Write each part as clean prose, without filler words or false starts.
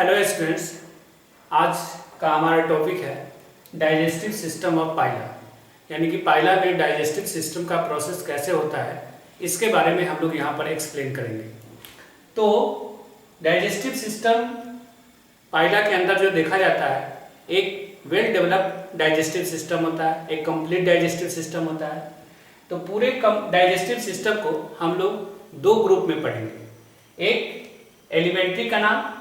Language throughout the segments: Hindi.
हेलो स्टूडेंट्स, आज का हमारा टॉपिक है डाइजेस्टिव सिस्टम ऑफ पाइला। यानी कि पाइला में डाइजेस्टिव सिस्टम का प्रोसेस कैसे होता है, इसके बारे में हम लोग यहाँ पर एक्सप्लेन करेंगे। तो डाइजेस्टिव सिस्टम पाइला के अंदर जो देखा जाता है, एक वेल डेवलप्ड डाइजेस्टिव सिस्टम होता है, एक कंप्लीट डाइजेस्टिव सिस्टम होता है। तो पूरे डाइजेस्टिव सिस्टम को हम लोग दो ग्रुप में पढ़ेंगे, एक एलिमेंट्री कनाल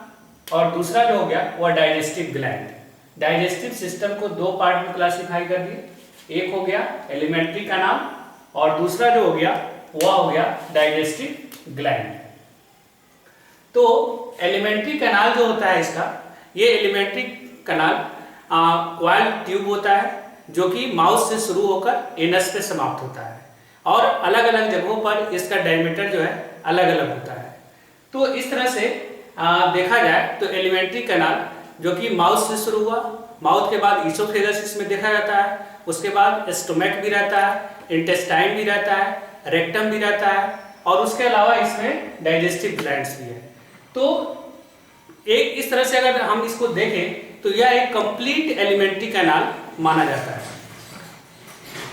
और दूसरा जो हो गया वह डाइजेस्टिव ग्लैंड। डाइजेस्टिव सिस्टम को दो पार्ट में क्लासिफाई कर दिए, एक हो गया एलिमेंट्री कनाल और दूसरा जो हो गया वह हो गया डाइजेस्टिव ग्लैंड। तो एलिमेंट्री कनाल जो होता है इसका, ये एलिमेंट्री कनाल कॉइल ट्यूब होता है जो कि माउथ से शुरू होकर एनस पे समाप्त होता है और अलग अलग जगहों पर इसका डायमीटर जो है अलग अलग होता है। तो इस तरह से देखा जाए तो एलिमेंट्री कनाल जो कि माउथ से शुरू हुआ, माउथ के बाद ईसोफेगस इसमें देखा जाता है, उसके बाद स्टोमक भी रहता है, इंटेस्टाइन भी रहता है, रेक्टम भी रहता है और उसके अलावा इसमें डाइजेस्टिव ग्लैंड्स भी है। तो एक इस तरह से अगर हम इसको देखें तो यह एक कंप्लीट एलिमेंट्री कनाल माना जाता है।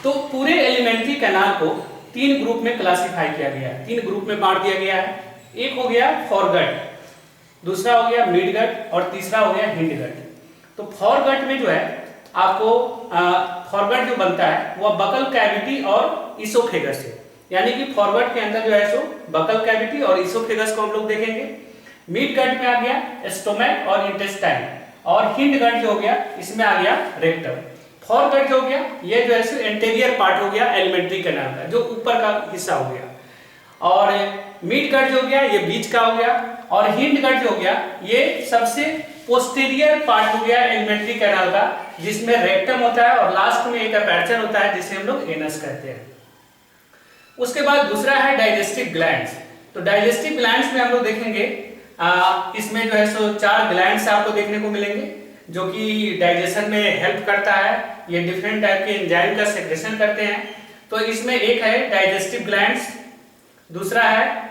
तो पूरे एलिमेंट्री कनाल को तीन ग्रुप में क्लासिफाई किया गया है, तीन ग्रुप में बांट दिया गया है। एक हो गया फॉरगट, दूसरा हो गया मिडगट और तीसरा हो गया हिंडगट। तो फॉरगट में जो है आपको फॉरगट जो बनता है वह बकल कैविटी और इसोफेगस है। यानी कि फॉरगट के अंदर जो है सो बकल कैविटी और इसोफेगस को हम लोग देखेंगे। मिडगट में आ गया स्टोमक और इंटेस्टाइन और हिंडगट जो हो गया इसमें आ गया रेक्टम। फॉरगट जो हो गया ये जो है सो एंटीरियर पार्ट हो गया एलिमेंट्री कनाल का, जो ऊपर का हिस्सा हो गया, और मिडगट जो हो गया ये बीच का हो गया, और हिंडगट जो हो गया ये सबसे पोस्टीरियर पार्ट हो गया एलिमेंट्री कैनाल का, जिसमें रेक्टम होता है और लास्ट में एक अपर्चर होता है जिसे हम लोग एनस कहते हैं। उसके बाद दूसरा है डाइजेस्टिव ग्लैंड्स। तो डाइजेस्टिव ग्लैंड्स में हम लोग देखेंगे इसमें जो है सो चार ग्लैंड्स आपको देखने को मिलेंगे जो कि डाइजेशन में हेल्प करता है। ये डिफरेंट टाइप के एंजाइम का सेक्रेशन करते हैं। तो इसमें एक है डाइजेस्टिव ग्लैंड्स, दूसरा है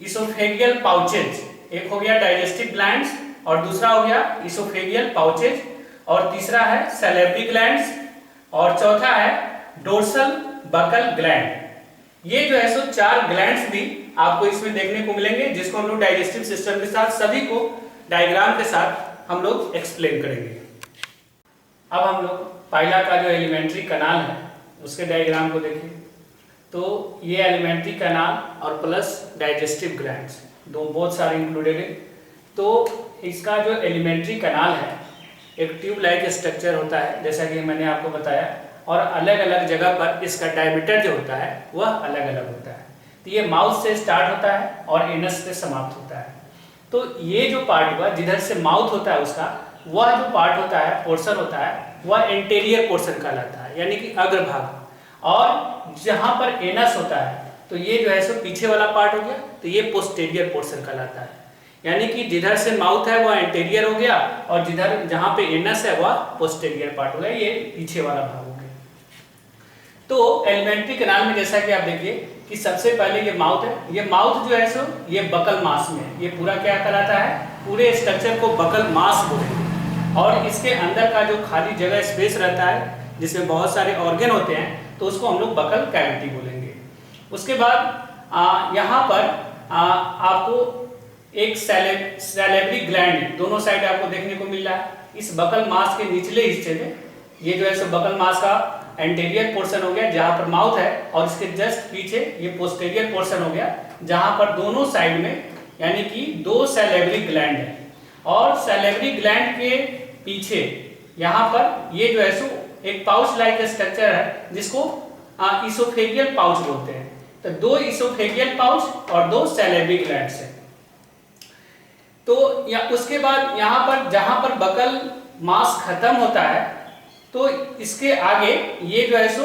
इसोफेगियल पाउचेज, एक हो गया डाइजेस्टिव ग्लैंड्स और दूसरा हो गया इसोफेगियल पाउचेज, और तीसरा है सैलिवरी ग्लैंड्स और चौथा है डोर्सल बकल ग्लैंड। ये जो है सो चार ग्लैंड्स भी आपको इसमें देखने को मिलेंगे, जिसको हम लोग डाइजेस्टिव सिस्टम के साथ सभी को डायग्राम के साथ हम लोग एक्सप्लेन करेंगे। अब हम लोग पाइला का जो एलिमेंट्री कनाल है उसके डायग्राम को देखें। तो ये एलिमेंट्री कनाल और प्लस डाइजेस्टिव ग्लैंड्स बहुत सारे इंक्लूडेड है। तो इसका जो एलिमेंट्री कनाल है एक ट्यूब लाइक स्ट्रक्चर होता है जैसा कि मैंने आपको बताया, और अलग अलग जगह पर इसका डायमीटर जो होता है वह अलग अलग होता है। तो ये माउथ से स्टार्ट होता है और एनस से समाप्त होता है। तो ये जो पार्ट हुआ जिधर से माउथ होता है उसका वह जो पार्ट होता है, पोर्शन होता है, वह एंटीरियर पोर्शन कहलाता है, यानी कि अग्रभाग। और जहां पर एनस होता है तो ये जो है सो पीछे वाला पार्ट हो गया, तो ये पोस्टीरियर पोर्शन कहलाता है। यानी कि जिधर से माउथ है वह एंटीरियर हो गया और जिधर जहां पे एनस है वह पोस्टीरियर पार्ट हो गया, ये पीछे वाला भाग हो गया। तो एलिमेंट्री कनाल में जैसा कि आप देखिए कि सबसे पहले ये माउथ है, ये माउथ जो है सो ये बकल मास में, ये पूरा क्या कहलाता है, पूरे स्ट्रक्चर को बकल मास बोलेंगे। और इसके अंदर का जो खाली जगह स्पेस रहता है जिसमें बहुत सारे ऑर्गन होते हैं तो उसको हम लोग बकल कैविटी बोलेंगे। उसके बाद यहाँ पर आपको एक सैलिवरी ग्लैंड दोनों साइड आपको देखने को मिल रहा है। इस बकल मास के निचले हिस्से में ये जो है सो बकल मास का एंटीरियर पोर्शन हो गया जहां पर माउथ है, और इसके जस्ट पीछे ये पोस्टीरियर पोर्शन हो गया जहां पर दोनों साइड में यानी कि दो सैलिवरी ग्लैंड है। और सैलिवरी ग्लैंड के पीछे यहाँ पर ये जो है सो एक पाउच लाइक स्ट्रक्चर है जिसको इसोफेगियल पाउच बोलते हैं। तो दो इसोफेगियल पाउच और दो सैलिवरी ग्लैंड्स हैं। तो उसके बाद यहाँ पर जहां पर बकल मास खत्म होता है तो इसके आगे ये जो है सो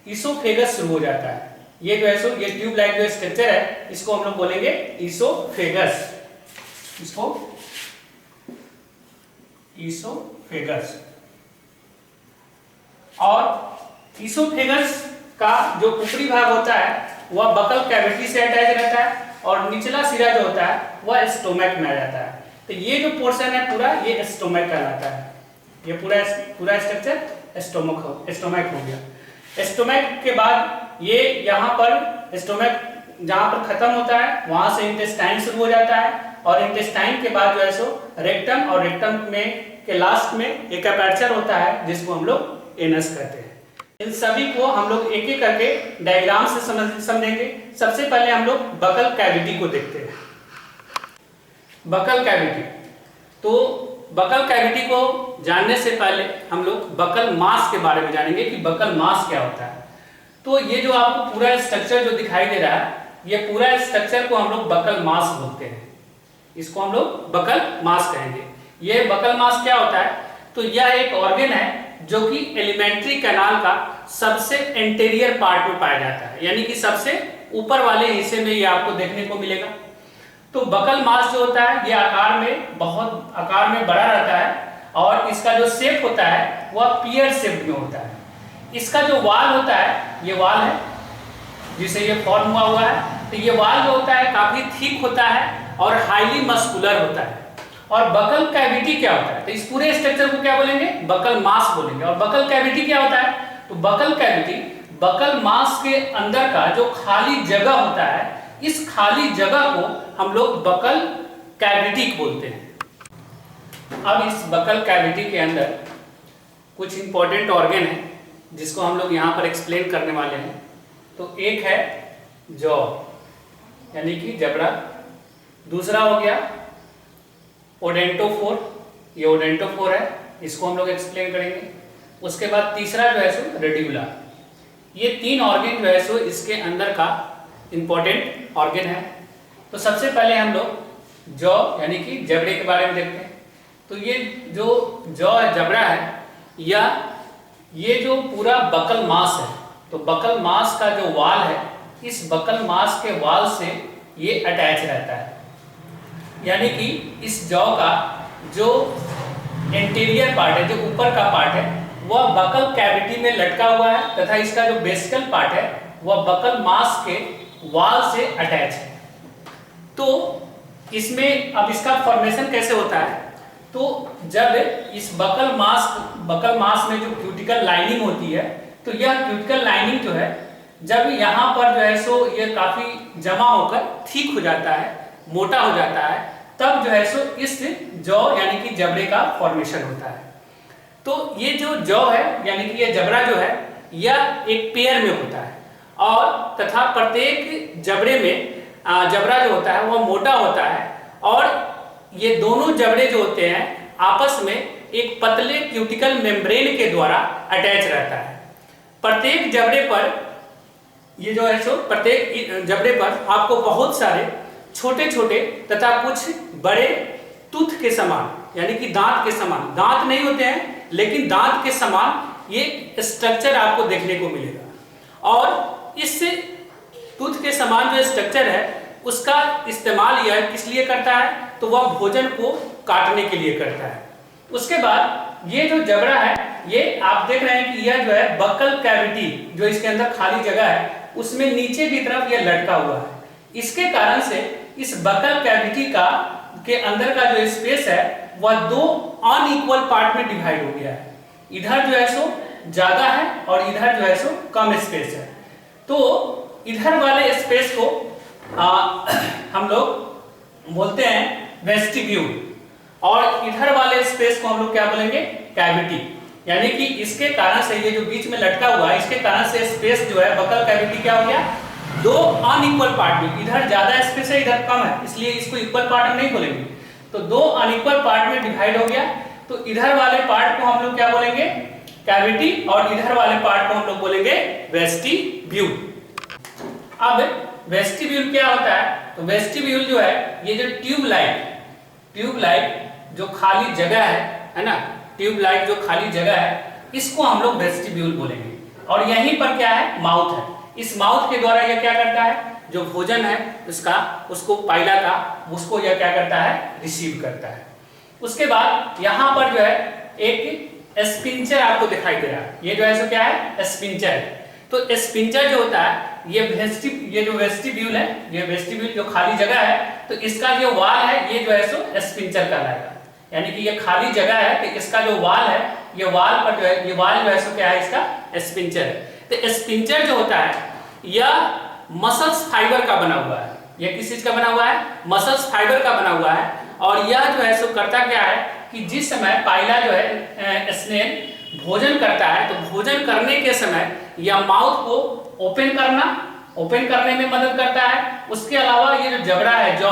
इसोफेगस शुरू हो जाता है। ये जो है सो ये ट्यूब लाइक जो स्ट्रक्चर है इसको हम लोग बोलेंगे इसोफेगस, इसको इसोफेगस। और इसोफेगस का जो ऊपरी भाग होता है वह बकल कैविटी से अटैच रहता है और निचला सिरा जो होता है वह स्टोमक में आ जाता है। तो ये जो पोर्शन है पूरा ये स्टोमक कहलाता है। ये पूरा स्ट्रक्चर स्टोमक हो गया। स्टोमक के बाद ये यहाँ पर स्टोमक जहाँ पर खत्म होता है वहां से इंटेस्टाइन शुरू हो जाता है, और इंटेस्टाइन के बाद जो है सो रेक्टम, और रेक्टम में के लास्ट में एक अपर्चर होता है जिसको हम लोग एनस कहते हैं। इन सभी को हम लोग एक एक करके डायग्राम से समझेंगे। सबसे पहले हम लोग बकल कैविटी को देखते हैं। बकल कैविटी, तो बकल कैविटी को जानने से पहले हम लोग बकल मास के बारे में जानेंगे कि बकल मास क्या होता है। तो ये जो आपको पूरा स्ट्रक्चर जो दिखाई दे रहा है, ये पूरा स्ट्रक्चर को हम लोग बकल मास बोलते हैं। इसको हम लोग बकल मास कहेंगे। ये बकल मास क्या होता है? तो यह एक ऑर्गन है जो कि एलिमेंट्री कैनाल का सबसे एंटीरियर पार्ट में पाया जाता है, यानी कि सबसे ऊपर वाले हिस्से में ये आपको देखने को मिलेगा। तो बकल मास जो होता है ये बहुत आकार में बड़ा रहता है, और इसका जो शेप होता है वह पियर शेप में होता है। इसका जो वाल होता है, ये वाल है जिसे ये फॉर्म हुआ है, तो ये वाल जो होता है काफी थिक होता है और हाईली मस्कुलर होता है। और बकल कैविटी क्या होता है? तो इस पूरे स्ट्रक्चर को क्या बोलेंगे? बकल मास बोलेंगे। और बकल कैविटी क्या होता है? तो बकल कैविटी बकल मास के अंदर का जो खाली जगह होता है, इस खाली जगह को हम लोग बकल कैविटी बोलते हैं। अब इस बकल कैविटी के अंदर कुछ इंपॉर्टेंट ऑर्गन है जिसको हम लोग यहाँ पर एक्सप्लेन करने वाले हैं। तो एक है जॉ, यानी कि जबड़ा। दूसरा हो गया ओडेंटोफोर, ये ओडेंटोफोर है, इसको हम लोग एक्सप्लेन करेंगे। उसके बाद तीसरा जो है सो रेडिकुला। ये तीन ऑर्गन जो है सो इसके अंदर का इंपॉर्टेंट ऑर्गन है। तो सबसे पहले हम लोग जॉ यानी कि जबड़े के बारे में देखते हैं। तो ये जो जॉ जबड़ा है, या ये जो पूरा बकल मास है, तो बकल मास का जो वाल है, इस बकल मास के वाल से ये अटैच रहता है। यानी कि इस जॉ का जो इंटीरियर पार्ट है, जो ऊपर का पार्ट है, वह बकल कैविटी में लटका हुआ है, तथा इसका जो बेसिकल पार्ट है वह बकल मास के वाल से अटैच है। तो इसमें अब इसका फॉर्मेशन कैसे होता है? तो जब इस बकल मास में जो क्यूटिकल लाइनिंग होती है, तो यह क्यूटिकल लाइनिंग जो है जब यहाँ पर जो है सो ये काफी जमा होकर ठीक हो जाता है, मोटा हो जाता है, तब जो है सो इस जॉ यानी कि जबड़े का फॉर्मेशन होता है। तो ये जो जॉ है यानी कि ये जबड़ा जो है, यह एक पेयर में होता है, और तथा प्रत्येक जबड़े में जबड़ा जो होता है वह मोटा होता है, और ये दोनों जबड़े जो होते हैं आपस में एक पतले क्यूटिकल मेम्ब्रेन के द्वारा अटैच रहता है। प्रत्येक जबड़े पर ये जो है सो प्रत्येक जबड़े पर आपको बहुत सारे छोटे छोटे तथा कुछ बड़े टूथ के समान, यानी कि दांत के समान, दांत नहीं होते हैं लेकिन दांत के समान ये स्ट्रक्चर आपको देखने को मिलेगा। और इस टूथ के समान जो स्ट्रक्चर है उसका इस्तेमाल यह किस लिए करता है? तो वह भोजन को काटने के लिए करता है। उसके बाद ये जो जबड़ा है, ये आप देख रहे हैं कि यह जो है बकल कैविटी, जो इसके अंदर खाली जगह है, उसमें नीचे की तरफ यह लटका हुआ है। इसके कारण से इस बकल कैविटी के अंदर का जो स्पेस है वह दो अनइक्वल पार्ट में डिवाइड हो गया है। इधर जो है सो ज्यादा है और इधर जो है सो कम स्पेस है। तो इधर वाले स्पेस को हम लोग बोलते हैं वेस्टिब्यूल, और इधर वाले स्पेस को हम लोग क्या बोलेंगे? कैविटी। यानी कि इसके कारण से ये जो बीच में लटका हुआ है, इसके कारण से स्पेस जो है बकल कैविटी क्या हो गया? दो अनइक्वल पार्ट में, इधर ज्यादा स्पेस है इधर कम है, इसलिए इसको इक्वल पार्ट में नहीं बोलेंगे। तो दो अनइक्वल पार्ट में डिवाइड हो गया। तो इधर वाले पार्ट को हम लोग क्या बोलेंगे? कैविटी, और इधर वाले पार्ट को हम लोग बोलेंगे वेस्टिब्यूल। अब वेस्टिब्यूल क्या होता है? तो वेस्टिब्यूल जो है ये जो ट्यूब लाइक जो खाली जगह है ना, ट्यूब लाइक जो खाली जगह है, इसको हम लोग वेस्टिब्यूल बोलेंगे। और यहीं पर क्या है? माउथ है। इस माउथ के द्वारा यह क्या करता है? जो भोजन है उसको पाइला का, उसको यह क्या करता है? रिसीव करता है। उसके बाद यहाँ पर जो है एक स्पिंचर आपको दिखाई दे रहा है। ये जो है सो क्या है? स्पिंचर है। तो स्पिंचर जो होता है, ये जो वेस्टिब्यूल है, ये वेस्टिब्यूल जो खाली जगह है, तो इसका जो वाल है ये जो है सो स्पिंचर कहलाएगा, यानी कि ये खाली जगह है तो इसका जो वाल है ये वाल पर जो है ये वाल जो है सो क्या है इसका स्पिंचर है। तो स्पिंचर जो होता है यह मसल्स फाइबर का बना हुआ है, यह किस चीज का बना हुआ है, मसल्स फाइबर का बना हुआ है। और यह जो है सो करता क्या है कि जिस समय पाइला जो है स्नेल भोजन करता है तो भोजन करने के समय यह माउथ को ओपन करने में मदद करता है। उसके अलावा ये जो जबड़ा है जॉ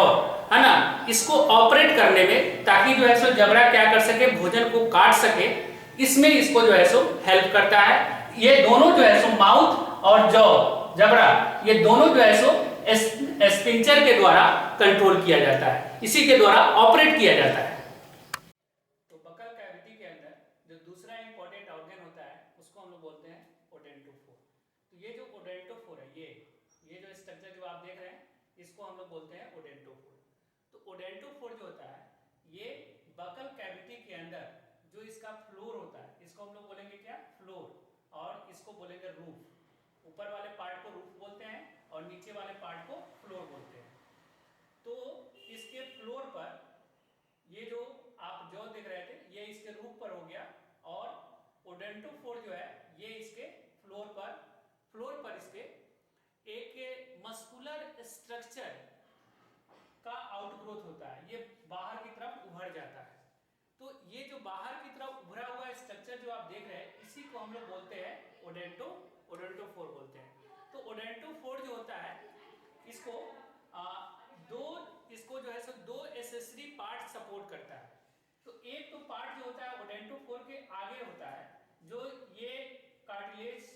है ना, इसको ऑपरेट करने में, ताकि जो है सो जबड़ा क्या कर सके, भोजन को काट सके, इसमें इसको जो है सो हेल्प करता है। ये दोनों जो है सो माउथ और जॉ जबड़ा ये दोनों जो है सो स्पिंचर के द्वारा कंट्रोल किया जाता है, इसी के द्वारा ऑपरेट किया जाता है। तो बकल कैविटी के अंदर जो दूसरा इंपॉर्टेंट ऑर्गन होता है उसको हम लोग बोलते हैं ओडेंटोफोर। तो ये जो ओडेंटोफोर है ये जो स्ट्रक्चर जो आप देख रहे हैं इसको हम लोग बोलते हैं ओडेंटोफोर। तो ओडेंटोफोर जो होता है ये बकल कैविटी के अंदर जो इसका फ्लोर होता है इसको हम लोग बोलेंगे क्या, फ्लोर, और इसको बोलेंगे रूफ। ऊपर वाले पार्ट को रूफ बोलते हैं और नीचे वाले पार्ट को फ्लोर बोलते हैं। तो इसके फ्लोर पर ये जो आप जो देख रहे थे ये इसके रूफ पर हो गया, और ओडेंटोफोर जो है ये इसके फ्लोर पर इसके एक मस्कुलर स्ट्रक्चर का आउटग्रोथ होता है, ये बाहर की तरफ उभर जाता है। तो ये जो बाहर की तरफ उभरा हुआ स्ट्रक्चर जो आप देख रहे हैं इसी को हम लोग बोलते हैं ओडेंटोफोर बोलते हैं। तो ओडेंटोफोर जो होता है इसको इसको जो है सो दो एसेसरी पार्ट सपोर्ट करता है। तो एक तो पार्ट जो होता है ओडेंटोफोर के आगे होता है, जो ये कार्टिलेज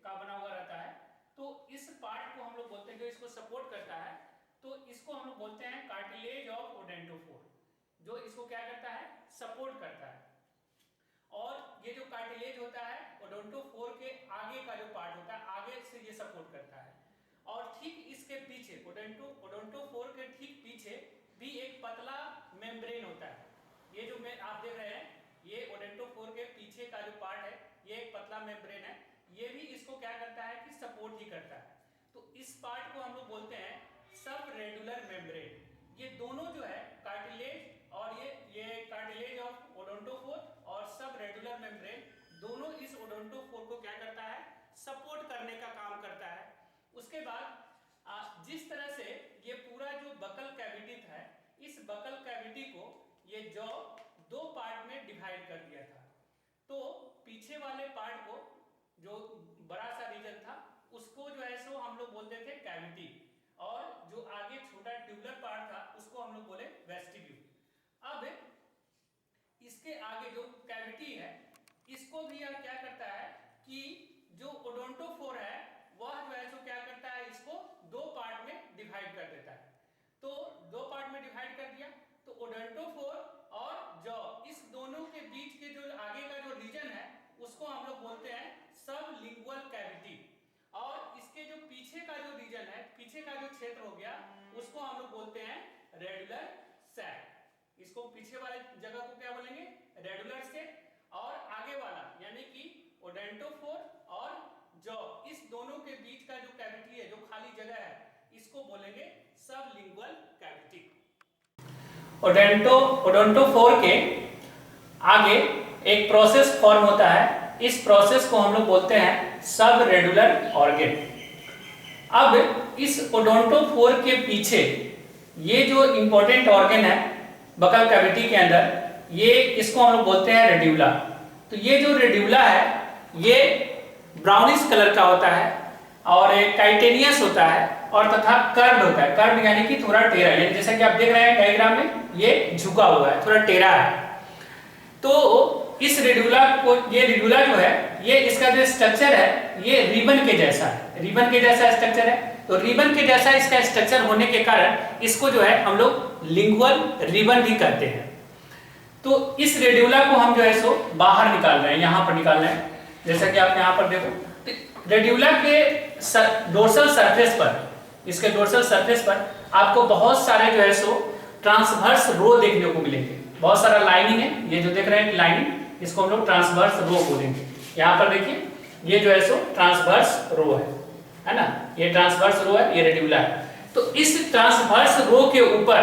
का बना हुआ रहता है। तो इस पार्ट को हम लोग बोलते हैं, जो इसको सपोर्ट करता है, तो इसको हम लोग बोलते हैं कार्टिलेज ऑफ ओडेंटोफोर, जो इसको क्या करता है, सपोर्ट करता है। और ये जो कार्टिलेज होता है ओडेंटोफोर के आगे का जो पार्ट होता है आगे से ये सपोर्ट करता है। और ठीक इसके पीछे ओडेंटोफोर के ठीक पीछे भी एक पतला मेम्ब्रेन होता है। ये जो आप देख रहे हैं ये ओडेंटोफोर के पीछे का जो पार्ट है ये एक पतला मेम्ब्रेन है, ये भी इसको क्या करता है कि सपोर्ट ही करता है। तो इस पार्ट को हम लोग बोलते हैं सब रेडुलर मेम्ब्रेन। ये दोनों जो है कार्टिलेज और ये कार्टिलेज ऑफ ओडेंटोफोर और सब रेडुलर मेम्ब्रेन दोनों इस ओडेंटोफोर को क्या करता है, सपोर्ट करने का काम करता है। उसके बाद जिस तरह से ये पूरा जो बकल कैविटी है इस बकल कैविटी को ये जॉ दो पार्ट में डिवाइड कर दिया था। तो पीछे वाले पार्ट को जो बड़ा सा रीजन था उसको जो है सो हम लोग बोलते थे कैविटी, और जो आगे छोटा ट्यूबुलर पार्ट था उसको हम लोग बोले वेस्टिब्यूल। अब इसके आगे जो कैविटी है इसको भी यह क्या करता है कि जो ओडेंटोफोर है वह जो है सो क्या करता है, इसको दो पार्ट में डिवाइड कर देता है। तो दो पार्ट में डिवाइड कर दिया तो ओडेंटोफोर और जॉ इस दोनों के बीच के जो आगे का जो रीजन है उसको हम लोग बोलते हैं सबलिंगुअल कैविटी, और इसके जो पीछे का जो रीजन है, पीछे का जो क्षेत्र हो गया उसको हम लोग बोलते हैं रेडुलर सैक। इसको पीछे वाले जगह को क्या बोलेंगे, रेडुलर सैक, और आगे वाला यानी कि ओडेंटोफोर और जॉ इस दोनों के बीच का जो कैविटी है, जो खाली जगह है, इसको बोलेंगे सबलिंगुअल कैविटी। ओडेंटोफोर के आगे एक प्रोसेस फॉर्म होता है, इस प्रोसेस को हम लोग बोलते हैं सब रेडुलर ऑर्गन। अब इस ओडेंटोफोर के पीछे ये जो इंपॉर्टेंट ऑर्गन है बकल कैविटी के अंदर, ये इसको हम लोग बोलते हैं रेड्यूला। तो ये जो रेड्यूला है ये ब्राउनिश कलर का होता है और काइटेनियस होता है और तथा कर्व्ड होता है। कर्व्ड यानी कि थोड़ा टेढ़ा, यानी जैसा कि आप देख रहे हैं डायग्राम में ये झुका हुआ है, थोड़ा टेढ़ा है। तो इस रेड्यूला को, ये रेड्यूला जो है ये इसका जो स्ट्रक्चर है ये रिबन के जैसा है, रिबन के जैसा स्ट्रक्चर है। तो रिबन के जैसा इसका स्ट्रक्चर होने के कारण इसको जो है हम लोग लिंगुअल रिबन भी कहते हैं। तो इस रेड्यूला को हम जो है सो बाहर निकाल रहे हैं, यहाँ पर निकाल रहे हैं, जैसा कि आप यहाँ पर देखो। तो रेड्यूला के डोर्सल सरफेस पर, इसके डोर्सल सरफेस पर आपको बहुत सारे जो है सो ट्रांसवर्स रो देखने को मिलेंगे। बहुत सारा लाइनिंग है, ये जो देख रहे हैं लाइनिंग, इसको हम लोग ट्रांसवर्स रो बोलेंगे। यहाँ पर देखिए ये जो है सो ट्रांसवर्स रो है ना, ये ट्रांसवर्स रो है, ये रेड्यूला है। तो इस ट्रांसवर्स रो के ऊपर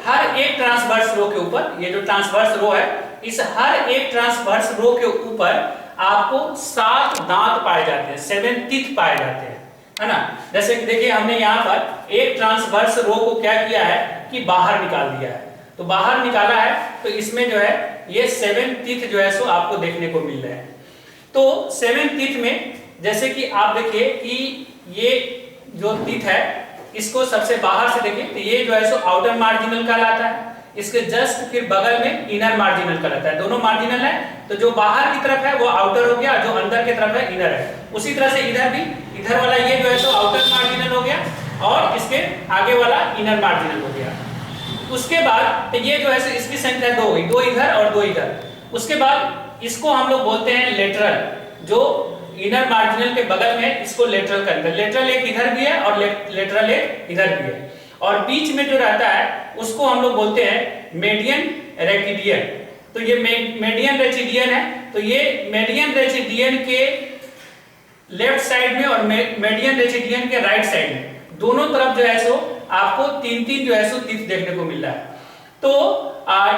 हर एक ट्रांसवर्स रो के ऊपर, ये जो ट्रांसवर्स रो है, इस हर एक ट्रांसवर्स रो के ऊपर आपको 7 दांत पाए जाते हैं, 7 टीथ पाए जाते हैं, है ना। जैसे कि देखिए हमने यहाँ पर एक ट्रांसवर्स रो को क्या किया है कि बाहर निकाल दिया है, तो बाहर निकाला है तो इसमें जो है ये 7 टीथ जो है सो आपको देखने को मिल रहे हैं। तो 7 टीथ में जैसे कि आप देखिए कि ये जो टीथ है इसको सबसे बाहर से देखिए तो ये जो है सो आउटर मार्जिनल कहलाता है, इसके जस्ट फिर बगल में इनर मार्जिनल कहलाता है। दोनों मार्जिनल है, तो जो बाहर की तरफ है वो आउटर हो गया, जो अंदर की तरफ है इनर है। उसी तरह से इधर भी, इधर वाला ये जो है सो आउटर मार्जिनल हो गया और इसके आगे वाला इनर मार्जिनल हो गया। उसके बाद तो ये जो है सो इसकी संख्या 2 हुई, 2 इधर और 2 इधर। उसके बाद इसको हम लोग बोलते हैं लेटरल, जो इनर मार्जिनल के बगल में इसको लेटरल कहते हैं। लेटरल एक इधर भी है और लेटरल एक इधर भी है, और बीच में जो रहता है उसको हम लोग बोलते हैं मेडियन रेचिडियन। तो ये मेडियन रेचिडियन है, तो ये मेडियन रेचिडियन के लेफ्ट साइड में और मेडियन रेचिडियन के राइट साइड में दोनों तरफ जो है सो आपको 3-3 जो है सो टीथ देखने को मिल रहा है। तो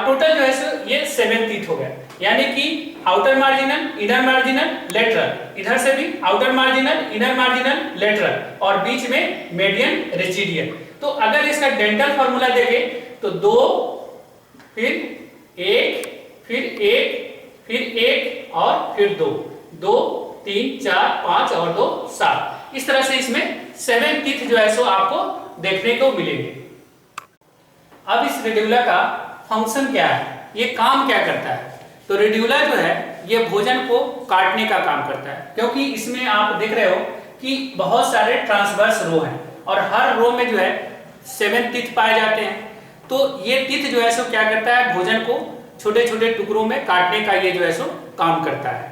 टोटल जो है सो ये 7 टीथ हो गए, यानी कि outer marginal, inner marginal, lateral, इधर से भी outer marginal, inner marginal, lateral और बीच में मेडियन रेचिडियन। तो अगर इसका डेंटल फार्मूला देखें तो 2 फिर 1 फिर 1 फिर 1 और फिर 2, 2 3 4 5 और 2 7, इस तरह से इसमें 7 टीथ जो है सो आपको देखने को मिलेंगे। अब इस रेडिकुला का फंक्शन क्या है, ये काम क्या करता है? तो रेडिकुला जो है ये भोजन को काटने का काम करता है, क्योंकि इसमें आप देख रहे हो कि बहुत सारे ट्रांसवर्स रो हैं और हर रो में जो है 7 टीथ पाए जाते हैं। तो ये टीथ जो है सो क्या करता है, भोजन को छोटे छोटे टुकड़ों में काटने का ये जो है सो काम करता है।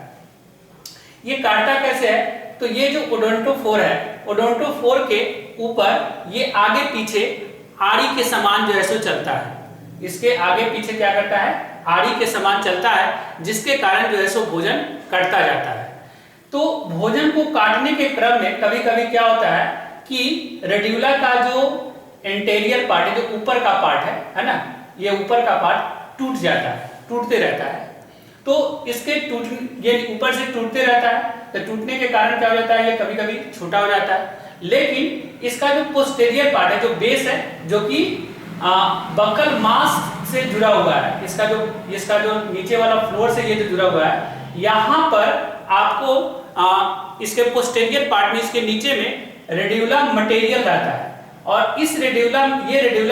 ये काटता कैसे है? तो ये जो ओडोंटोफोर है, ओडोंटोफोर के ऊपर ये आगे पीछे आड़ी के समान जो है सो चलता है, इसके आगे पीछे क्या करता है, आड़ी के समान चलता है, जिसके कारण जो है सो भोजन कटता जाता है। तो भोजन को काटने के क्रम में कभी कभी क्या होता है कि रेडिकुला का जो एंटेरियर पार्ट है, जो ऊपर का पार्ट है ना, ये ऊपर का पार्ट टूट जाता है, टूटते रहता है। तो इसके ये ऊपर से टूटते रहता है, तो टूटने के कारण क्या हो जाता है, ये कभी कभी छोटा हो जाता है। लेकिन इसका जो पोस्टेरियर पार्ट है, जो बेस है, जो कि बकल मास से जुड़ा हुआ है, इसका जो नीचे वाला फ्लोर से ये जो जुड़ा हुआ है, यहाँ पर आपको इसके पोस्टेरियर पार्ट में, इसके नीचे में रेडिकुला मटेरियल रहता है। और इस रेडिकुला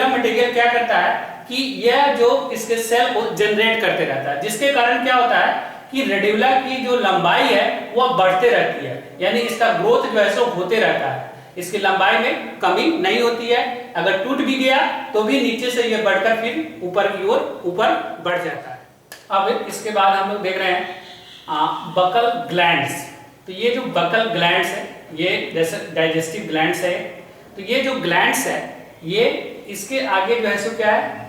मटेरियल क्या करता है कि यह जो इसके सेल को जनरेट करते रहता है, जिसके कारण क्या होता है कि रेडिकुला की जो लंबाई है वह बढ़ते रहती है, यानी इसका ग्रोथ जो है सो होते रहता है, इसकी लंबाई में कमी नहीं होती है। अगर टूट भी गया तो भी नीचे से ये बढ़कर फिर ऊपर की ओर ऊपर बढ़ जाता है। अब इसके बाद हम लोग देख रहे हैं बकल ग्लैंड्स। तो ये जो बकल ग्लैंड्स है, ये जैसे डाइजेस्टिव ग्लैंड्स है, तो ये जो ग्लैंड्स है ये इसके आगे जो है सो क्या है,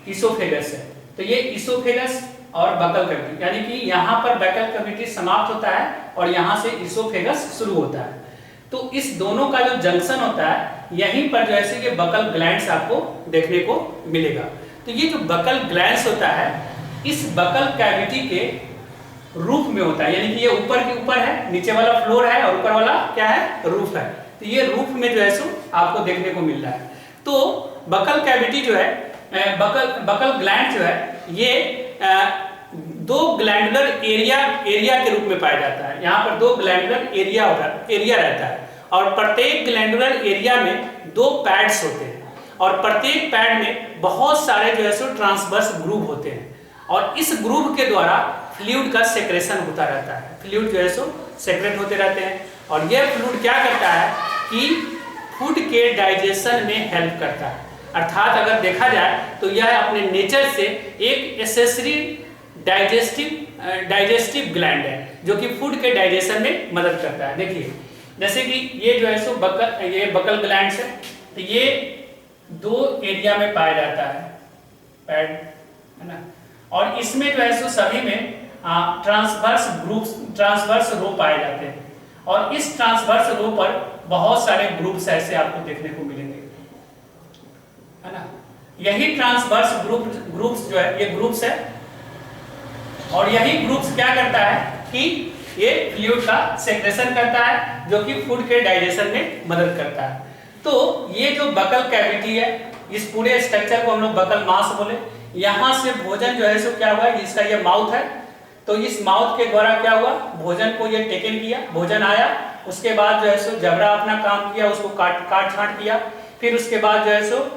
इसोफेगस है। तो ये इसोफेगस और बकल कैविटी, यानी कि यहाँ पर बकल कैविटी समाप्त होता है और यहाँ से इसोफेगस शुरू होता है। तो इस दोनों का जो जंक्शन होता है, यहीं पर जो है ये बकल ग्लैंड्स आपको देखने को मिलेगा। तो ये जो बकल ग्लैंड्स होता है, इस बकल कैविटी के रूफ में होता है, यानी कि ये ऊपर के ऊपर है, नीचे वाला फ्लोर है और ऊपर वाला क्या है, रूफ है। तो ये रूफ में जो है सो आपको देखने को मिल रहा है। तो बकल कैविटी जो है, बकल ग्लैंड जो है, ये 2 ग्लैंडुलर एरिया के रूप में पाया जाता है। यहाँ पर 2 ग्लैंडुलर एरिया रहता है और प्रत्येक ग्लैंडुलर एरिया में 2 पैड्स होते हैं और प्रत्येक पैड में बहुत सारे जो है सो ट्रांसवर्स ग्रूव होते हैं और इस ग्रूव के द्वारा फ्लूइड का सेक्रेशन होता रहता है। फ्लूइड जो है सो सेक्रेट होते रहते हैं और यह फ्लूइड क्या करता है कि फूड के डाइजेशन में हेल्प करता है। अर्थात अगर देखा जाए तो यह अपने नेचर से एक एसेसरी डाइजेस्टिव ग्लैंड है, जो कि फूड के डाइजेशन में मदद करता है। देखिए जैसे कि ये जो है सो बकल ग्लैंड्स है, तो ये 2 एरिया में पाया जाता है, पैड है ना, और इसमें जो है सो सभी में ट्रांसवर्स रो पाए जाते हैं और इस ट्रांसवर्स रो पर बहुत सारे ग्रुप्स ऐसे आपको देखने को मिलेंगे, है ना। यही ट्रांसवर्स ग्रुप्स जो है ये ग्रुप्स है, और यही ग्रुप्स क्या करता है कि ये फ्लूइड का सेक्रेशन करता है जो कि फूड के डाइजेशन में मदद करता है। तो ये जो बकल कैविटी है, इस पूरे स्ट्रक्चर को हम लोग बकल मास बोले। यहाँ से भोजन जो है सो क्या हुआ, इसका ये माउथ है, तो इस माउथ के द्वारा क्या हुआ, भोजन को ये टेकन किया, भोजन आया, उसके बाद जो है सो जबड़ा अपना काम किया, उसको काट छांट किया, फिर उसके बाद जो है सो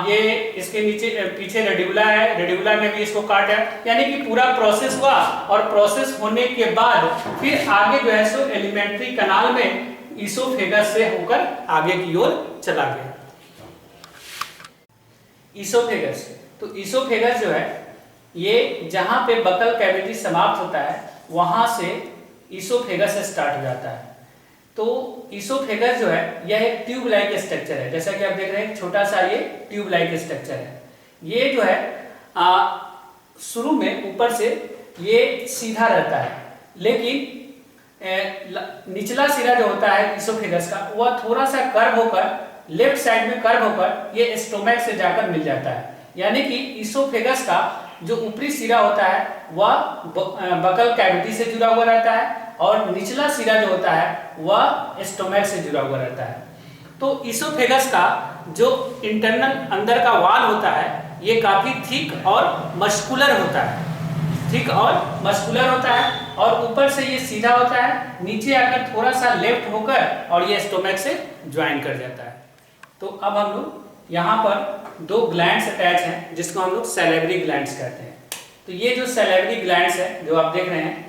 ये इसके नीचे पीछे रेडिकुला है, रेडिकुला में भी इसको काटा, यानी कि पूरा प्रोसेस हुआ, और प्रोसेस होने के बाद फिर आगे जो है सो एलिमेंट्री कनाल में ईसोफेगस से होकर आगे की ओर चला गया। ईसोफेगस, तो ईसोफेगस जो है ये जहां पे बकल कैविटी समाप्त होता है वहां से ईसोफेगस स्टार्ट हो जाता है। तो ईसोफेगस जो है यह एक ट्यूब लाइक स्ट्रक्चर है, जैसा कि आप देख रहे हैं छोटा सा ये ट्यूब लाइक स्ट्रक्चर है। ये जो है शुरू में ऊपर से ये सीधा रहता है, लेकिन निचला सिरा जो होता है ईसोफेगस का वह थोड़ा सा कर्व होकर लेफ्ट साइड में कर्व होकर ये स्टोमक से जाकर मिल जाता है, यानी कि ईसोफेगस का जो ऊपरी सिरा होता है वह बकल कैविटी से जुड़ा हुआ रहता है, और निचला सिरा जो होता है वह स्टोमक से जुड़ा हुआ रहता है। तो ईसोफेगस का जो इंटरनल अंदर का वाल होता है ये काफी थिक और मस्कुलर होता है, थिक और मस्कुलर होता है, और ऊपर से ये सीधा होता है, नीचे आकर थोड़ा सा लेफ्ट होकर और ये स्टोमक से ज्वाइन कर जाता है। तो अब हम लोग यहाँ पर दो ग्लैंड्स अटैच हैं जिसको हम लोग सैलिवरी ग्लैंड्स कहते हैं। तो ये जो सैलिवरी ग्लैंड्स है जो आप देख रहे हैं,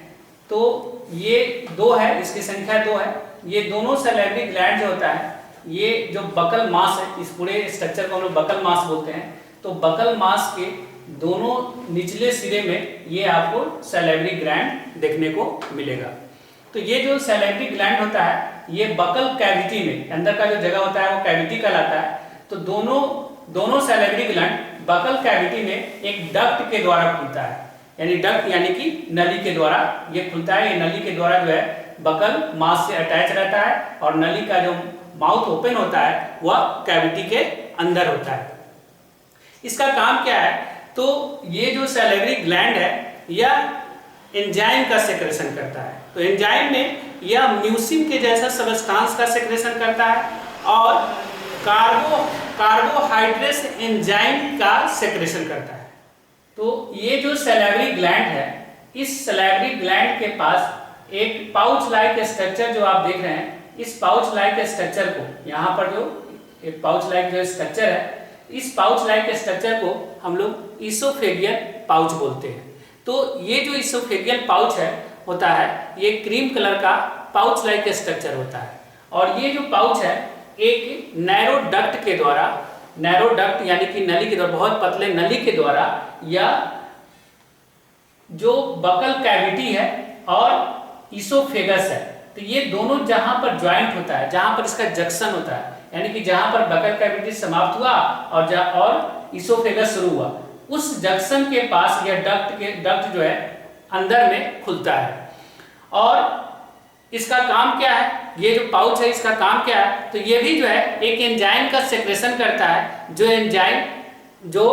तो ये दो है, इसकी संख्या दो है। ये दोनों सैलिवरी ग्लैंड जो होता है, ये जो बकल मास है, इस पूरे स्ट्रक्चर को हम लोग बकल मास बोलते हैं। तो बकल मास के दोनों निचले सिरे में ये आपको सैलिवरी ग्लैंड देखने को मिलेगा। तो ये जो सैलिवरी ग्लैंड होता है ये बकल कैविटी में, अंदर का जो जगह होता है वो कैविटी कहलाता है। तो दोनों सैलिवरी ग्लैंड बकल कैविटी में एक डक्ट के द्वारा खुलता है, यानी डक्ट यानी कि नली के द्वारा ये खुलता है। ये नली के द्वारा जो है बकल मास से अटैच रहता है, और नली का जो माउथ ओपन होता है वह कैविटी के अंदर होता है। इसका काम क्या है, तो ये जो सैलिवरी ग्लैंड है यह एंजाइम का सेक्रेशन करता है। तो एंजाइम में यह म्यूसिन के जैसा सबस्टांस का सेक्रेशन करता है, और कार्बोहाइड्रेट्स एंजाइम का सेक्रेशन करता है। तो ये जो सैलिवरी ग्लैंड है, इस सैलिवरी ग्लैंड के पास एक पाउच लाइक स्ट्रक्चर जो आप देख रहे हैं, इस पाउच लाइक स्ट्रक्चर को, यहाँ पर जो एक पाउच लाइक जो स्ट्रक्चर है, इस पाउच लाइक स्ट्रक्चर को हम लोग ईसोफेगियल पाउच बोलते हैं। तो ये जो ईसोफेगियल पाउच है होता है ये क्रीम कलर का पाउच लाइक स्ट्रक्चर होता है, और ये जो पाउच है एक नैरो डक्ट के द्वारा, नैरो डक्ट यानी कि नली के द्वारा, बहुत पतले नली के द्वारा, या जो बकल कैविटी है और ईसोफेगस है, तो ये दोनों जहां पर ज्वाइंट होता है, जहां पर इसका जंक्शन होता है, यानी कि जहां पर बकल कैविटी समाप्त हुआ और ईसोफेगस शुरू हुआ, उस जंक्शन के पास यह डक्ट जो है अंदर में खुलता है। और इसका काम क्या है, ये जो पाउच है इसका काम क्या है, तो ये भी जो है एक एंजाइम का सेक्रेशन करता है, जो एंजाइम जो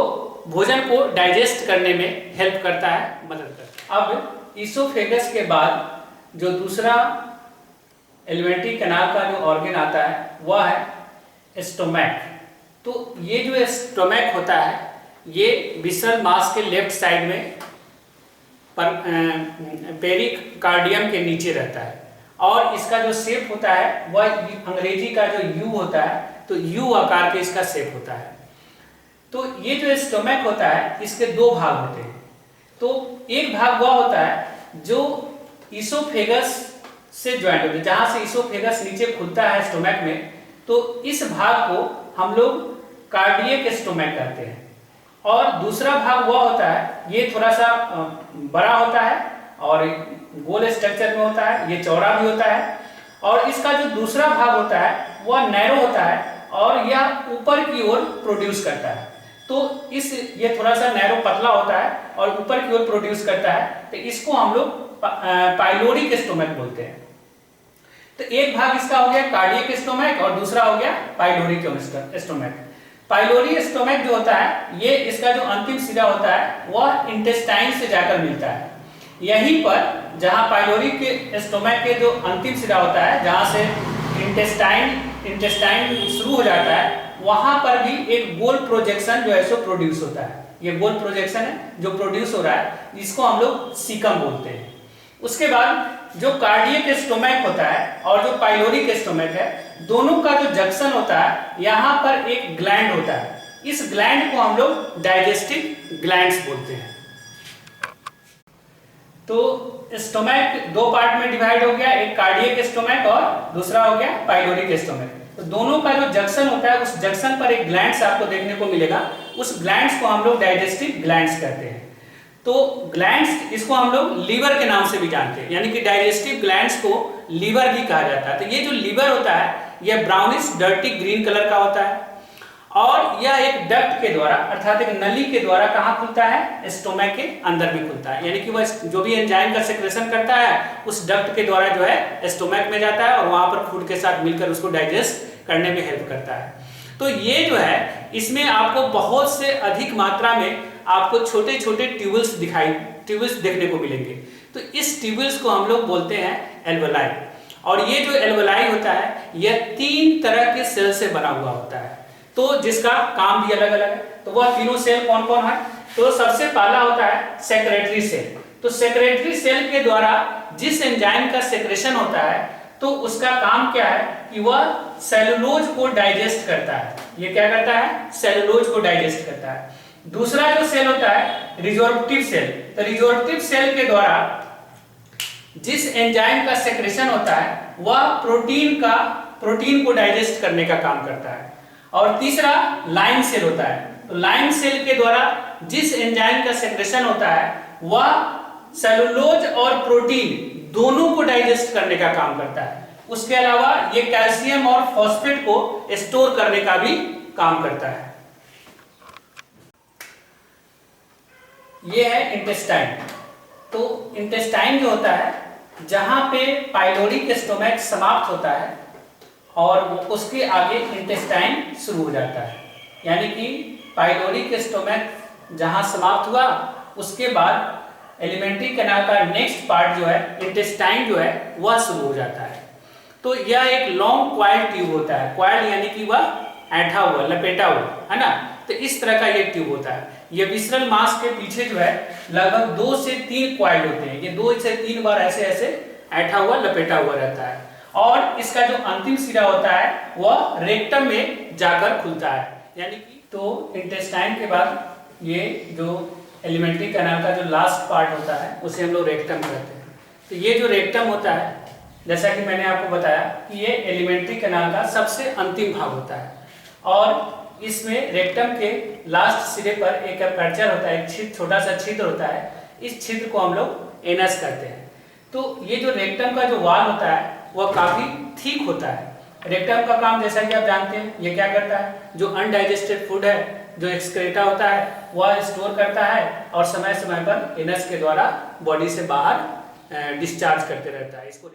भोजन को डाइजेस्ट करने में हेल्प करता है, मदद करता है। अब ईसोफेगस के बाद जो दूसरा एलिमेंट्री कैनाल का जो ऑर्गन आता है वह है स्टोमक। तो ये जो स्टोमक होता है ये विसरल मास के लेफ्ट साइड में पेरिकार्डियम के नीचे रहता है, और इसका जो शेप होता है वह अंग्रेजी का जो यू होता है, तो यू आकार के इसका शेप होता है। तो ये जो स्टोमक होता है इसके दो भाग होते हैं। तो एक भाग वह होता है जो ईसोफेगस से ज्वाइंट होता है, जहां से ईसोफेगस नीचे खुलता है स्टोमक में, तो इस भाग को हम लोग कार्डियक स्टोमक कहते हैं। और दूसरा भाग वह होता है, ये थोड़ा सा बड़ा होता है और गोल स्ट्रक्चर में होता है, ये चौड़ा भी होता है, और इसका जो दूसरा भाग होता है वह नैरो होता है और यह ऊपर की ओर प्रोड्यूस करता है। तो ये थोड़ा सा नैरो पतला होता है और ऊपर की ओर प्रोड्यूस करता है, तो इसको हम लोग पाइलोरिक स्टोमक बोलते हैं। तो एक भाग इसका हो गया कार्डियक स्टोमैक और दूसरा हो गया पाइलोरिक स्टोमैक। पाइलोरी स्टोमैक जो होता है, ये इसका जो अंतिम सिरा होता है वह इंटेस्टाइन से जाकर मिलता है। यहीं पर जहां पाइलोरी के स्टोमैक के जो अंतिम सिरा होता है, जहां से इंटेस्टाइन शुरू हो जाता है, वहां पर भी एक गोल प्रोजेक्शन जो है सो प्रोड्यूस होता है। ये गोल प्रोजेक्शन है जो प्रोड्यूस हो रहा है, इसको हम लोग सीकम बोलते हैं। उसके बाद जो कार्डियक स्टोमैक होता है और जो पाइलोरिक स्टोमैक है, दोनों का जो जंक्शन होता है, यहाँ पर एक ग्लैंड होता है। इस ग्लैंड को हम लोग डाइजेस्टिव ग्लैंड्स बोलते हैं। तो स्टोमैक दो पार्ट में डिवाइड हो गया, एक कार्डियक स्टोमैक और दूसरा हो गया पाइलोरिक स्टोमैक। तो दोनों का जो जंक्शन होता है, उस जंक्शन पर एक ग्लैंड्स आपको देखने को मिलेगा। उस ग्लैंड्स को हम लोग डाइजेस्टिव ग्लैंड्स कहते हैं। तो ग्लैंड्स, इसको हम लोग लीवर के नाम से भी जानते हैं, यानी कि डाइजेस्टिव ग्लैंड्स को लीवर भी कहा जाता है। तो ये जो लीवर होता है, यह ब्राउनिश डर्टी ग्रीन कलर का होता है और यह एक डक्ट के द्वारा, अर्थात एक नली के द्वारा कहाँ खुलता है? स्टोमैक के अंदर में खुलता है। यानी कि वह जो भी एंजाइम का सेक्रेशन करता है, उस डक्ट के द्वारा जो है स्टोमैक में जाता है और वहां पर फूड के साथ मिलकर उसको डाइजेस्ट करने में हेल्प करता है। तो ये जो है, इसमें आपको बहुत से अधिक मात्रा में आपको छोटे छोटे ट्यूबल्स देखने को मिलेंगे। तो इस ट्यूबल्स को हम लोग बोलते हैं एल्वेलाई। और ये जो एल्वेलाई होता है, यह 3 तरह के सेल से बना हुआ होता है, तो जिसका काम भी अलग अलग है। तो वह तीनों सेल कौन कौन है? तो सबसे पहला होता है सेक्रेटरी सेल। तो सेक्रेटरी सेल के द्वारा जिस एंजाइम का सेक्रेशन होता है, तो उसका काम क्या है कि वह सेलुलोज को डाइजेस्ट करता है। ये क्या करता है? सेलुलोज को डाइजेस्ट करता है। दूसरा जो सेल होता है रिजोर्प्टिव सेल। तो रिजोर्प्टिव सेल के द्वारा जिस एंजाइम का सेक्रेशन होता है, वह प्रोटीन को डाइजेस्ट करने का काम करता है। और तीसरा लाइन सेल होता है। तो लाइन सेल के द्वारा जिस एंजाइम का सेक्रेशन होता है, वह सेलुलोज और प्रोटीन दोनों को डाइजेस्ट करने का काम करता है। उसके अलावा ये कैल्शियम और फॉस्फेट को स्टोर करने का भी काम करता है। ये है इंटेस्टाइन। तो इंटेस्टाइन जो होता है, जहां पे पाइलोरिक स्टोमैक समाप्त होता है और उसके आगे इंटेस्टाइन शुरू हो जाता है। यानी कि पाइलोरिक स्टोमैक जहां समाप्त हुआ, उसके बाद एलिमेंट्री कैनाल का नेक्स्ट पार्ट जो है, इंटेस्टाइन जो है, वह शुरू हो जाता है। तो यह एक लॉन्ग क्वाइल ट्यूब होता है। क्वाइल यानी कि वह ऐंठा हुआ, लपेटा हुआ, है ना। तो इस तरह का ये ट्यूब होता है। ये विसरल मास के पीछे जो है लगभग 2 से 3 क्वाइल होते हैं। ये 2 से 3 बार ऐसे ऐसे ऐंठा हुआ, लपेटा हुआ रहता है। और इसका जो अंतिम सिरा होता है, वह रेक्टम में जाकर खुलता है। यानी कि तो इंटेस्टाइन के बाद ये जो एलिमेंट्री कैनाल का जो लास्ट पार्ट होता है, उसे हम लोग रेक्टम कहते हैं। तो ये जो रेक्टम होता है, जैसा कि मैंने आपको बताया कि ये एलिमेंट्री कैनाल का सबसे अंतिम भाग होता है। और इसमें रेक्टम के लास्ट सिरे पर एक अपर्चर होता है, एक छोटा सा छिद्र होता है। इस छिद्र को हम लोग एनस कहते हैं। तो ये जो रेक्टम का जो वॉल होता है, वह काफी थिक होता है। रेक्टम का काम जैसा कि आप जानते हैं, ये क्या करता है? जो अनडाइजेस्टेड फूड है, जो एक्सक्रेटा होता है, वह स्टोर करता है और समय समय पर एनस के द्वारा बॉडी से बाहर डिस्चार्ज करते रहता है। इसको